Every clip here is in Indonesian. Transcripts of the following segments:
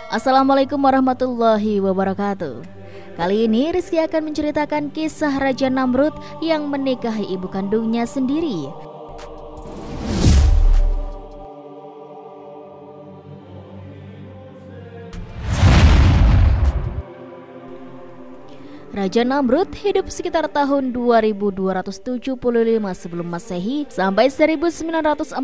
Assalamualaikum warahmatullahi wabarakatuh. Kali ini Rizky akan menceritakan kisah Raja Namrud yang menikahi ibu kandungnya sendiri. Raja Namrud hidup sekitar tahun 2275 sebelum Masehi sampai 1943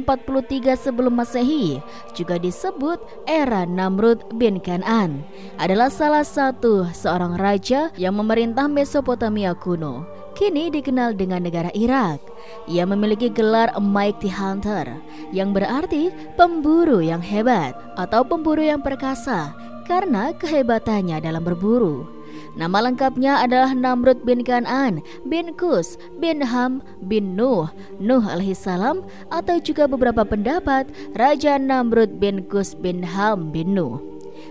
sebelum Masehi. Juga disebut era Namrud bin Kan'an. Adalah salah satu seorang raja yang memerintah Mesopotamia kuno. Kini dikenal dengan negara Irak. Ia memiliki gelar A Mighty Hunter, yang berarti pemburu yang hebat atau pemburu yang perkasa karena kehebatannya dalam berburu. Nama lengkapnya adalah Namrud bin Kan'an bin Kus bin Ham bin Nuh alaihissalam, atau juga beberapa pendapat Raja Namrud bin Kus bin Ham bin Nuh.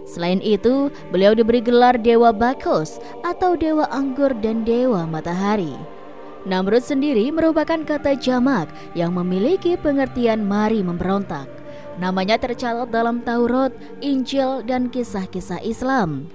Selain itu, beliau diberi gelar Dewa Bakos atau Dewa Anggur dan Dewa Matahari. Namrud sendiri merupakan kata jamak yang memiliki pengertian mari memberontak. Namanya tercatat dalam Taurat, Injil, dan kisah-kisah Islam.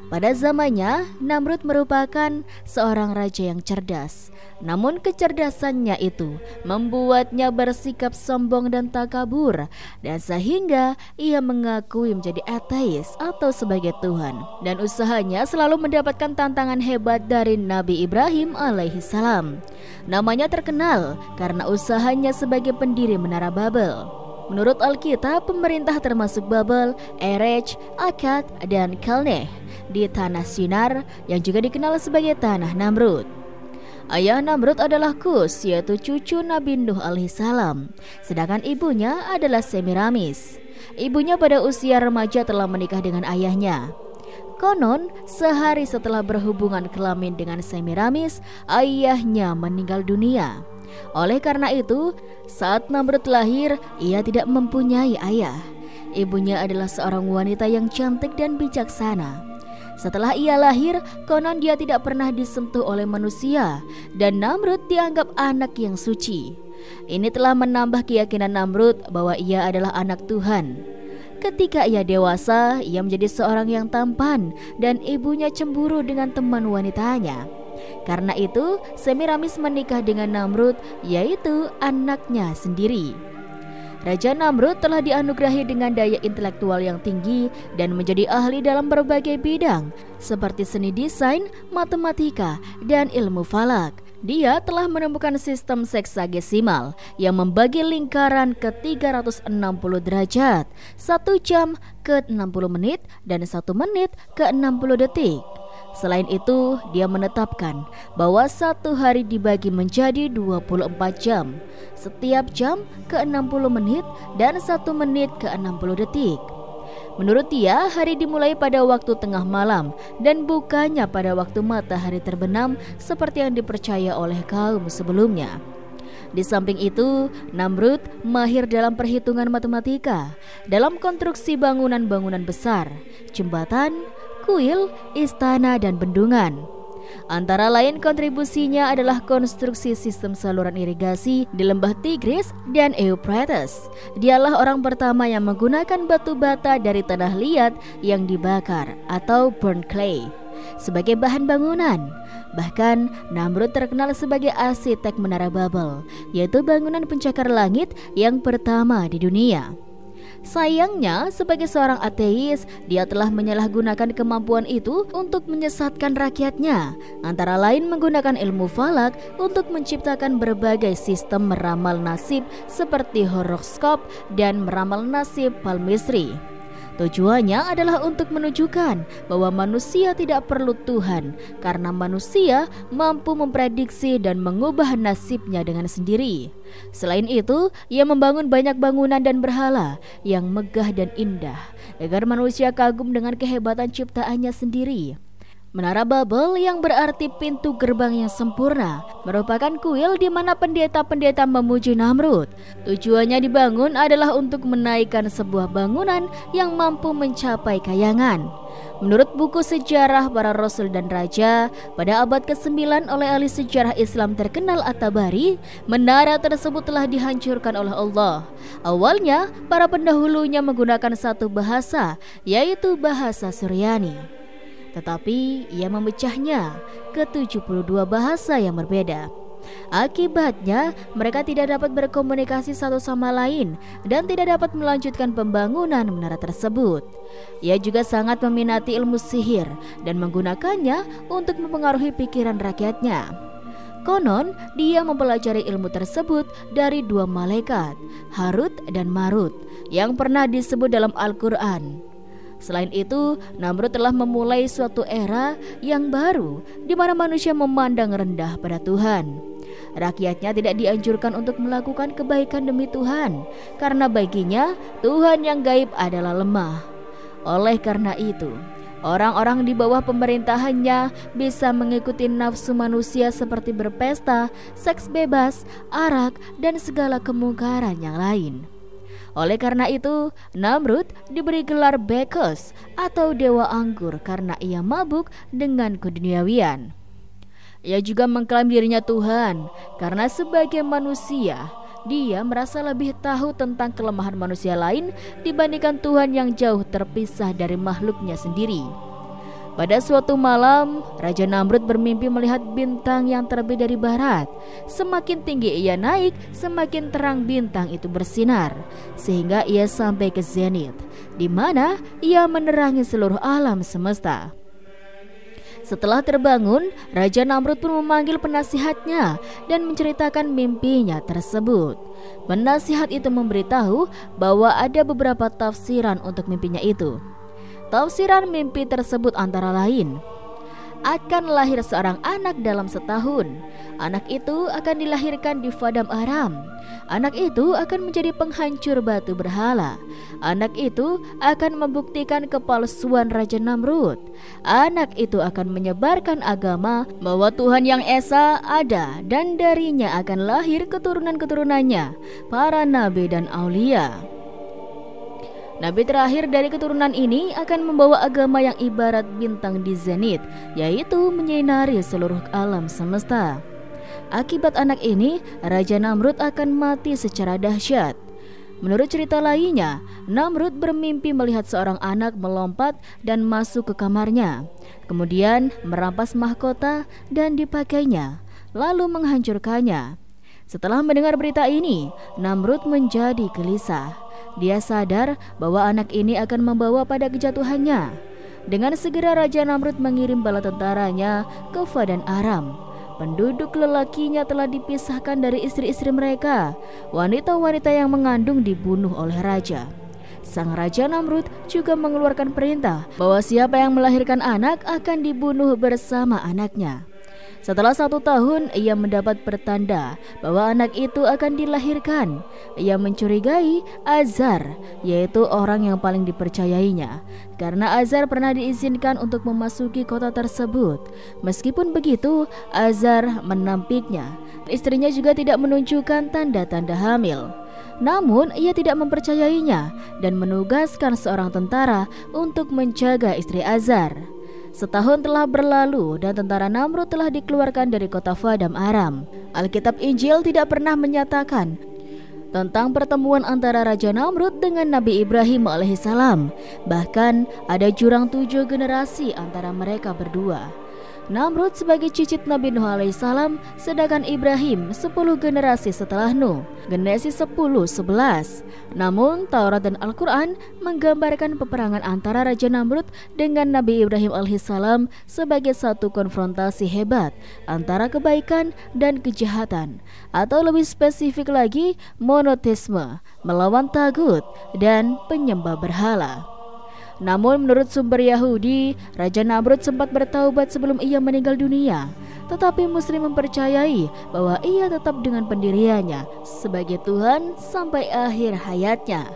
Pada zamannya, Namrud merupakan seorang raja yang cerdas. Namun kecerdasannya itu membuatnya bersikap sombong dan takabur, dan sehingga ia mengakui menjadi ateis atau sebagai Tuhan. Dan usahanya selalu mendapatkan tantangan hebat dari Nabi Ibrahim alaihissalam. Namanya terkenal karena usahanya sebagai pendiri Menara Babel. Menurut Alkitab, pemerintah termasuk Babel, Erech, Akkad, dan Kalneh di tanah Sinar yang juga dikenal sebagai tanah Namrud. Ayah Namrud adalah Kus, yaitu cucu Nabi Nuh alaihissalam. Sedangkan ibunya adalah Semiramis. Ibunya pada usia remaja telah menikah dengan ayahnya. Konon, sehari setelah berhubungan kelamin dengan Semiramis, ayahnya meninggal dunia. Oleh karena itu, saat Namrud lahir, ia tidak mempunyai ayah. Ibunya adalah seorang wanita yang cantik dan bijaksana. Setelah ia lahir, konon dia tidak pernah disentuh oleh manusia, dan Namrud dianggap anak yang suci. Ini telah menambah keyakinan Namrud bahwa ia adalah anak Tuhan. Ketika ia dewasa, ia menjadi seorang yang tampan, dan ibunya cemburu dengan teman wanitanya. Karena itu, Semiramis menikah dengan Namrud, yaitu anaknya sendiri. Raja Namrud telah dianugerahi dengan daya intelektual yang tinggi dan menjadi ahli dalam berbagai bidang seperti seni desain, matematika, dan ilmu falak. Dia telah menemukan sistem seksagesimal yang membagi lingkaran ke 360 derajat, 1 jam ke 60 menit, dan 1 menit ke 60 detik. Selain itu, dia menetapkan bahwa satu hari dibagi menjadi 24 jam, setiap jam ke 60 menit dan 1 menit ke 60 detik. Menurut dia, hari dimulai pada waktu tengah malam dan bukannya pada waktu matahari terbenam seperti yang dipercaya oleh kaum sebelumnya. Di samping itu, Namrud mahir dalam perhitungan matematika, dalam konstruksi bangunan-bangunan besar, jembatan, kuil, istana, dan bendungan. Antara lain kontribusinya adalah konstruksi sistem saluran irigasi di lembah Tigris dan Euphrates. Dialah orang pertama yang menggunakan batu bata dari tanah liat yang dibakar atau burnt clay sebagai bahan bangunan. Bahkan Namrud terkenal sebagai arsitek Menara Babel, yaitu bangunan pencakar langit yang pertama di dunia. Sayangnya, sebagai seorang ateis, dia telah menyalahgunakan kemampuan itu untuk menyesatkan rakyatnya, antara lain menggunakan ilmu falak untuk menciptakan berbagai sistem meramal nasib seperti horoskop dan meramal nasib palmistry. Tujuannya adalah untuk menunjukkan bahwa manusia tidak perlu Tuhan karena manusia mampu memprediksi dan mengubah nasibnya dengan sendiri. Selain itu, ia membangun banyak bangunan dan berhala yang megah dan indah agar manusia kagum dengan kehebatan ciptaannya sendiri. Menara Babel, yang berarti pintu gerbang yang sempurna, merupakan kuil di mana pendeta-pendeta memuji Namrud. Tujuannya dibangun adalah untuk menaikkan sebuah bangunan yang mampu mencapai kayangan. Menurut buku sejarah para rasul dan raja, pada abad ke-9 oleh ahli sejarah Islam terkenal At-Tabari, menara tersebut telah dihancurkan oleh Allah. Awalnya, para pendahulunya menggunakan satu bahasa, yaitu bahasa Suryani. Tetapi ia memecahnya ke 72 bahasa yang berbeda. Akibatnya, mereka tidak dapat berkomunikasi satu sama lain dan tidak dapat melanjutkan pembangunan menara tersebut. Ia juga sangat meminati ilmu sihir dan menggunakannya untuk mempengaruhi pikiran rakyatnya. Konon, dia mempelajari ilmu tersebut dari dua malaikat, Harut dan Marut, yang pernah disebut dalam Al-Quran. Selain itu, Namrud telah memulai suatu era yang baru di mana manusia memandang rendah pada Tuhan. Rakyatnya tidak dianjurkan untuk melakukan kebaikan demi Tuhan, karena baginya Tuhan yang gaib adalah lemah. Oleh karena itu, orang-orang di bawah pemerintahannya bisa mengikuti nafsu manusia seperti berpesta, seks bebas, arak, dan segala kemungkaran yang lain. Oleh karena itu, Namrud diberi gelar Bekos atau dewa anggur karena ia mabuk dengan keduniawian. Ia juga mengklaim dirinya Tuhan karena sebagai manusia, dia merasa lebih tahu tentang kelemahan manusia lain dibandingkan Tuhan yang jauh terpisah dari makhluknya sendiri. Pada suatu malam, Raja Namrud bermimpi melihat bintang yang terbit dari barat. Semakin tinggi ia naik, semakin terang bintang itu bersinar, sehingga ia sampai ke zenit, di mana ia menerangi seluruh alam semesta. Setelah terbangun, Raja Namrud pun memanggil penasihatnya dan menceritakan mimpinya tersebut. Penasihat itu memberitahu bahwa ada beberapa tafsiran untuk mimpinya itu. Tafsiran mimpi tersebut antara lain, akan lahir seorang anak dalam setahun. Anak itu akan dilahirkan di Padang Aram. Anak itu akan menjadi penghancur batu berhala. Anak itu akan membuktikan kepalsuan Raja Namrud. Anak itu akan menyebarkan agama bahwa Tuhan yang Esa ada dan darinya akan lahir keturunan-keturunannya, para nabi dan aulia. Nabi terakhir dari keturunan ini akan membawa agama yang ibarat bintang di zenit, yaitu menyinari seluruh alam semesta. Akibat anak ini, Raja Namrud akan mati secara dahsyat. Menurut cerita lainnya, Namrud bermimpi melihat seorang anak melompat dan masuk ke kamarnya, kemudian merampas mahkota dan dipakainya, lalu menghancurkannya. Setelah mendengar berita ini, Namrud menjadi gelisah. Dia sadar bahwa anak ini akan membawa pada kejatuhannya. Dengan segera Raja Namrud mengirim bala tentaranya ke Padang Aram. Penduduk lelakinya telah dipisahkan dari istri-istri mereka. Wanita-wanita yang mengandung dibunuh oleh raja. Sang Raja Namrud juga mengeluarkan perintah bahwa siapa yang melahirkan anak akan dibunuh bersama anaknya. Setelah 1 tahun, ia mendapat pertanda bahwa anak itu akan dilahirkan. Ia mencurigai Azar, yaitu orang yang paling dipercayainya, karena Azar pernah diizinkan untuk memasuki kota tersebut. Meskipun begitu, Azar menampiknya. Istrinya juga tidak menunjukkan tanda-tanda hamil. Namun, ia tidak mempercayainya dan menugaskan seorang tentara untuk menjaga istri Azar. Setahun telah berlalu dan tentara Namrud telah dikeluarkan dari kota Padang Aram. Alkitab Injil tidak pernah menyatakan tentang pertemuan antara Raja Namrud dengan Nabi Ibrahim alaihissalam. Bahkan ada jurang 7 generasi antara mereka berdua. Namrud sebagai cicit Nabi Nuh alaihissalam, sedangkan Ibrahim 10 generasi setelah Nuh, Genesis 10:11. Namun Taurat dan Al-Quran menggambarkan peperangan antara Raja Namrud dengan Nabi Ibrahim alaihissalam sebagai satu konfrontasi hebat antara kebaikan dan kejahatan, atau lebih spesifik lagi monoteisme, melawan tagut dan penyembah berhala. Namun menurut sumber Yahudi, Raja Namrud sempat bertaubat sebelum ia meninggal dunia. Tetapi Muslim mempercayai bahwa ia tetap dengan pendiriannya sebagai Tuhan sampai akhir hayatnya.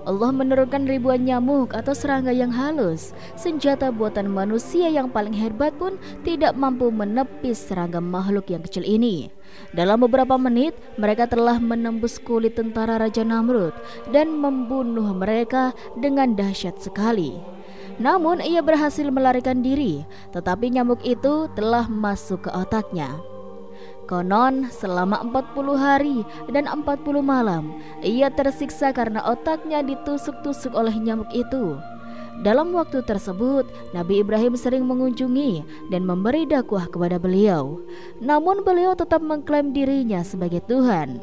Allah menurunkan ribuan nyamuk atau serangga yang halus. Senjata buatan manusia yang paling hebat pun tidak mampu menepis serangga makhluk yang kecil ini. Dalam beberapa menit, mereka telah menembus kulit tentara Raja Namrud dan membunuh mereka dengan dahsyat sekali. Namun ia berhasil melarikan diri, tetapi nyamuk itu telah masuk ke otaknya. Konon selama 40 hari dan 40 malam ia tersiksa karena otaknya ditusuk-tusuk oleh nyamuk itu. Dalam waktu tersebut, Nabi Ibrahim sering mengunjungi dan memberi dakwah kepada beliau. Namun beliau tetap mengklaim dirinya sebagai Tuhan.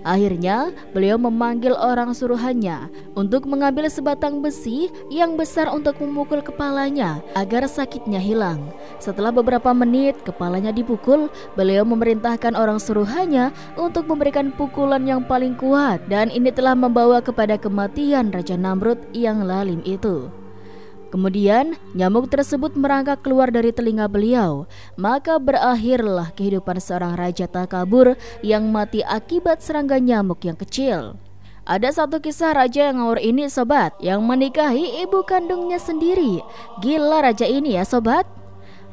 Akhirnya, beliau memanggil orang suruhannya untuk mengambil sebatang besi yang besar untuk memukul kepalanya agar sakitnya hilang. Setelah beberapa menit kepalanya dipukul, beliau memerintahkan orang suruhannya untuk memberikan pukulan yang paling kuat, dan ini telah membawa kepada kematian Raja Namrud yang lalim itu. Kemudian nyamuk tersebut merangkak keluar dari telinga beliau. Maka berakhirlah kehidupan seorang raja takabur yang mati akibat serangga nyamuk yang kecil. Ada satu kisah raja yang ngawur ini sobat, yang menikahi ibu kandungnya sendiri. Gila raja ini ya sobat.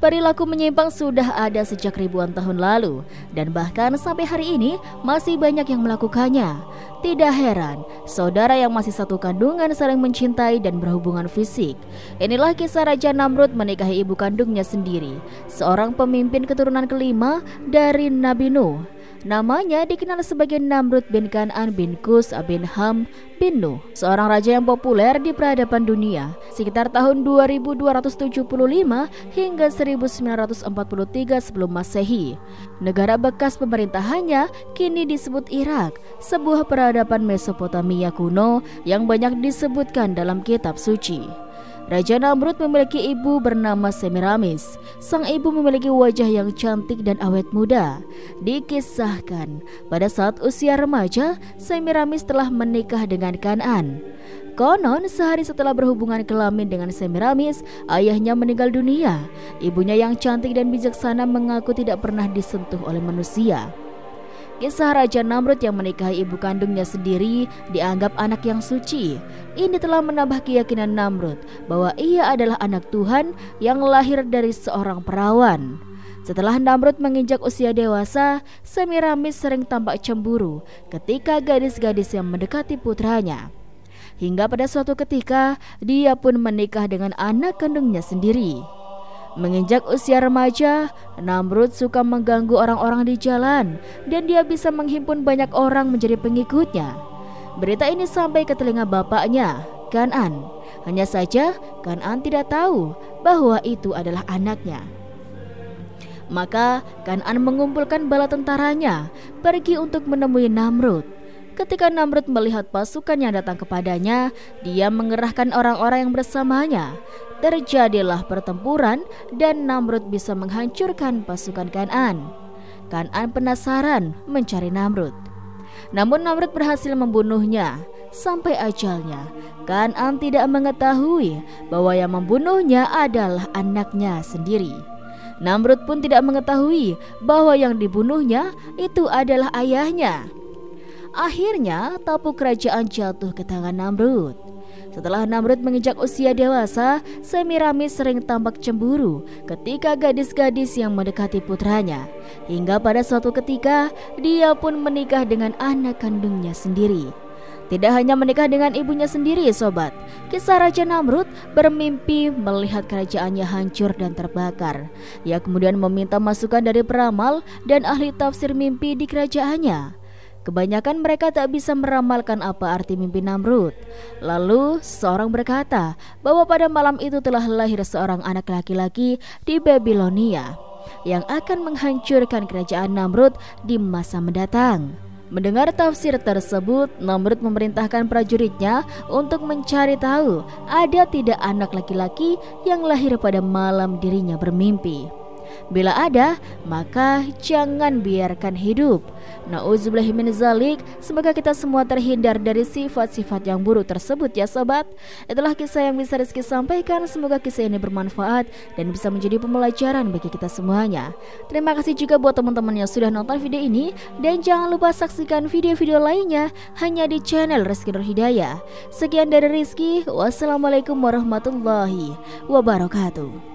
Perilaku menyimpang sudah ada sejak ribuan tahun lalu, dan bahkan sampai hari ini masih banyak yang melakukannya. Tidak heran, saudara yang masih satu kandungan saling mencintai dan berhubungan fisik. Inilah kisah Raja Namrud menikahi ibu kandungnya sendiri, seorang pemimpin keturunan kelima dari Nabi Nuh. Namanya dikenal sebagai Namrud bin Kan'an bin Kus bin Ham bin Nuh, seorang raja yang populer di peradaban dunia sekitar tahun 2275 hingga 1943 sebelum Masehi. Negara bekas pemerintahannya kini disebut Irak, sebuah peradaban Mesopotamia kuno yang banyak disebutkan dalam kitab suci. Raja Namrud memiliki ibu bernama Semiramis. Sang ibu memiliki wajah yang cantik dan awet muda. Dikisahkan, pada saat usia remaja, Semiramis telah menikah dengan Kan'an. Konon sehari setelah berhubungan kelamin dengan Semiramis, ayahnya meninggal dunia. Ibunya yang cantik dan bijaksana mengaku tidak pernah disentuh oleh manusia. Kisah Raja Namrud yang menikahi ibu kandungnya sendiri dianggap anak yang suci. Ini telah menambah keyakinan Namrud bahwa ia adalah anak Tuhan yang lahir dari seorang perawan. Setelah Namrud menginjak usia dewasa, Semiramis sering tampak cemburu ketika gadis-gadis yang mendekati putranya. Hingga pada suatu ketika, dia pun menikah dengan anak kandungnya sendiri. Menginjak usia remaja, Namrud suka mengganggu orang-orang di jalan, dan dia bisa menghimpun banyak orang menjadi pengikutnya. Berita ini sampai ke telinga bapaknya, Kan'an. Hanya saja Kan'an tidak tahu bahwa itu adalah anaknya. Maka Kan'an mengumpulkan bala tentaranya pergi untuk menemui Namrud. Ketika Namrud melihat pasukan yang datang kepadanya, dia mengerahkan orang-orang yang bersamanya. Terjadilah pertempuran dan Namrud bisa menghancurkan pasukan Kan'an. Kan'an penasaran mencari Namrud. Namun Namrud berhasil membunuhnya. Sampai ajalnya, Kan'an tidak mengetahui bahwa yang membunuhnya adalah anaknya sendiri. Namrud pun tidak mengetahui bahwa yang dibunuhnya itu adalah ayahnya. Akhirnya tapu kerajaan jatuh ke tangan Namrud. Setelah Namrud menginjak usia dewasa, Semiramis sering tampak cemburu ketika gadis-gadis yang mendekati putranya. Hingga pada suatu ketika, dia pun menikah dengan anak kandungnya sendiri. Tidak hanya menikah dengan ibunya sendiri, sobat. Kisah Raja Namrud bermimpi melihat kerajaannya hancur dan terbakar. Ia kemudian meminta masukan dari peramal dan ahli tafsir mimpi di kerajaannya. Kebanyakan mereka tak bisa meramalkan apa arti mimpi Namrud. Lalu seorang berkata bahwa pada malam itu telah lahir seorang anak laki-laki di Babilonia yang akan menghancurkan kerajaan Namrud di masa mendatang. Mendengar tafsir tersebut, Namrud memerintahkan prajuritnya untuk mencari tahu ada tidak anak laki-laki yang lahir pada malam dirinya bermimpi. Bila ada, maka jangan biarkan hidup. Nauzubillahi min zalik. Semoga kita semua terhindar dari sifat-sifat yang buruk tersebut ya sobat. Itulah kisah yang bisa Rizky sampaikan. Semoga kisah ini bermanfaat dan bisa menjadi pembelajaran bagi kita semuanya. Terima kasih juga buat teman-teman yang sudah nonton video ini, dan jangan lupa saksikan video-video lainnya hanya di channel Rizky Nur Hidayah. Sekian dari Rizky. Wassalamualaikum warahmatullahi wabarakatuh.